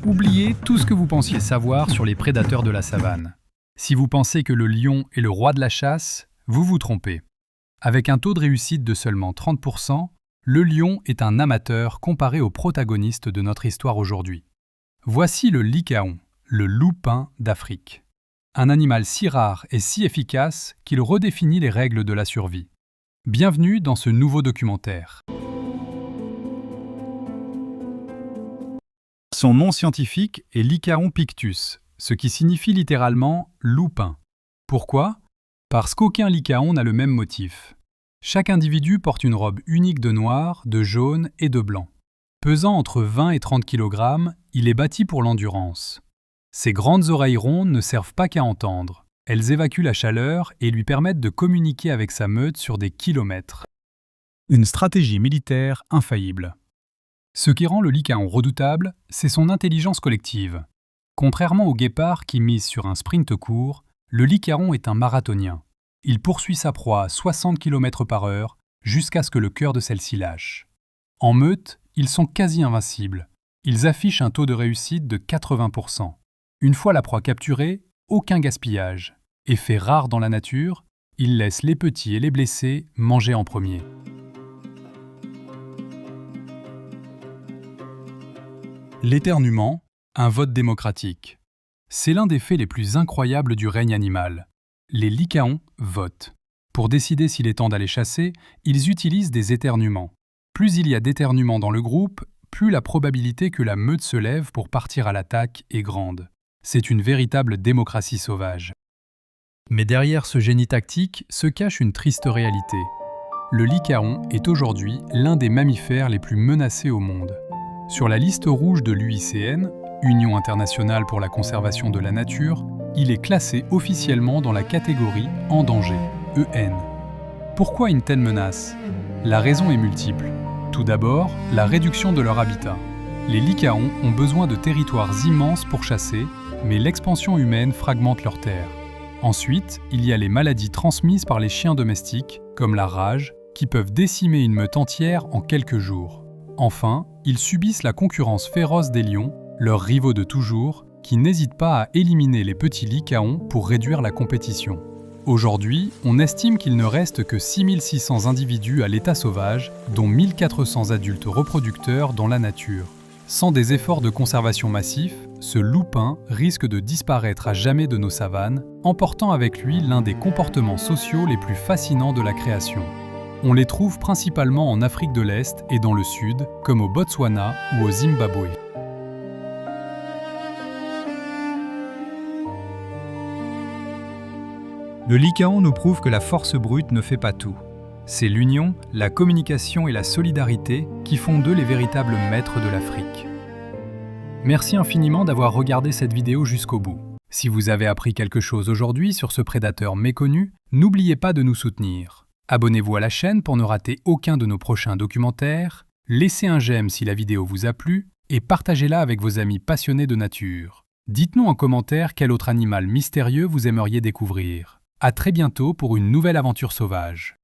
Oubliez tout ce que vous pensiez savoir sur les prédateurs de la savane. Si vous pensez que le lion est le roi de la chasse, vous vous trompez. Avec un taux de réussite de seulement 30%, le lion est un amateur comparé au protagoniste de notre histoire aujourd'hui. Voici le lycaon, le loup-pin d'Afrique. Un animal si rare et si efficace qu'il redéfinit les règles de la survie. Bienvenue dans ce nouveau documentaire. Son nom scientifique est Lycaon pictus, ce qui signifie littéralement « loup-pin ». Pourquoi ? Parce qu'aucun lycaon n'a le même motif. Chaque individu porte une robe unique de noir, de jaune et de blanc. Pesant entre 20 et 30 kg, il est bâti pour l'endurance. Ses grandes oreilles rondes ne servent pas qu'à entendre. Elles évacuent la chaleur et lui permettent de communiquer avec sa meute sur des kilomètres. Une stratégie militaire infaillible. Ce qui rend le lycaon redoutable, c'est son intelligence collective. Contrairement au guépard qui mise sur un sprint court, le lycaon est un marathonien. Il poursuit sa proie à 60 km/h jusqu'à ce que le cœur de celle-ci lâche. En meute, ils sont quasi invincibles. Ils affichent un taux de réussite de 80%. Une fois la proie capturée, aucun gaspillage. Effet rare dans la nature, ils laissent les petits et les blessés manger en premier. L'éternuement, un vote démocratique. C'est l'un des faits les plus incroyables du règne animal. Les lycaons votent. Pour décider s'il est temps d'aller chasser, ils utilisent des éternuements. Plus il y a d'éternuements dans le groupe, plus la probabilité que la meute se lève pour partir à l'attaque est grande. C'est une véritable démocratie sauvage. Mais derrière ce génie tactique se cache une triste réalité. Le lycaon est aujourd'hui l'un des mammifères les plus menacés au monde. Sur la liste rouge de l'UICN, Union internationale pour la conservation de la nature, il est classé officiellement dans la catégorie « En danger » EN. Pourquoi une telle menace ? La raison est multiple. Tout d'abord, la réduction de leur habitat. Les lycaons ont besoin de territoires immenses pour chasser, mais l'expansion humaine fragmente leurs terres. Ensuite, il y a les maladies transmises par les chiens domestiques, comme la rage, qui peuvent décimer une meute entière en quelques jours. Enfin, ils subissent la concurrence féroce des lions, leurs rivaux de toujours, qui n'hésitent pas à éliminer les petits lycaons pour réduire la compétition. Aujourd'hui, on estime qu'il ne reste que 6600 individus à l'état sauvage, dont 1400 adultes reproducteurs dans la nature. Sans des efforts de conservation massifs, ce loup-pin risque de disparaître à jamais de nos savanes, emportant avec lui l'un des comportements sociaux les plus fascinants de la création. On les trouve principalement en Afrique de l'Est et dans le Sud, comme au Botswana ou au Zimbabwe. Le lycaon nous prouve que la force brute ne fait pas tout. C'est l'union, la communication et la solidarité qui font d'eux les véritables maîtres de l'Afrique. Merci infiniment d'avoir regardé cette vidéo jusqu'au bout. Si vous avez appris quelque chose aujourd'hui sur ce prédateur méconnu, n'oubliez pas de nous soutenir. Abonnez-vous à la chaîne pour ne rater aucun de nos prochains documentaires, laissez un j'aime si la vidéo vous a plu et partagez-la avec vos amis passionnés de nature. Dites-nous en commentaire quel autre animal mystérieux vous aimeriez découvrir. À très bientôt pour une nouvelle aventure sauvage.